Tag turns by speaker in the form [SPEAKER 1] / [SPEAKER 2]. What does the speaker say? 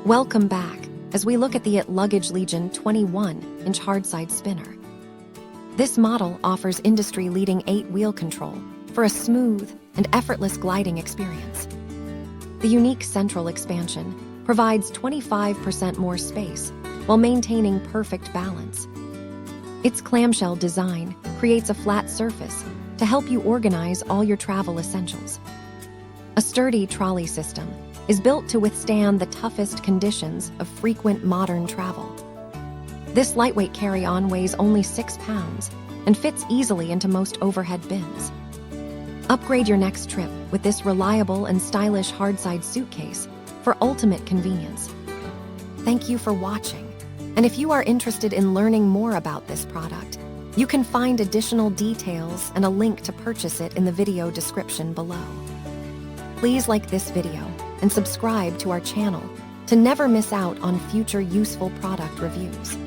[SPEAKER 1] Welcome back as we look at the itluggagelegion 21-inch hardside spinner. This model offers industry-leading 8-wheel control for a smooth and effortless gliding experience. The unique central expansion provides 25% more space while maintaining perfect balance. Its clamshell design creates a flat surface to help you organize all your travel essentials. A sturdy trolley system is built to withstand the toughest conditions of frequent modern travel. This lightweight carry-on weighs only 6 pounds and fits easily into most overhead bins. Upgrade your next trip with this reliable and stylish hardside suitcase for ultimate convenience. Thank you for watching, and if you are interested in learning more about this product, you can find additional details and a link to purchase it in the video description below. Please like this video and subscribe to our channel to never miss out on future useful product reviews.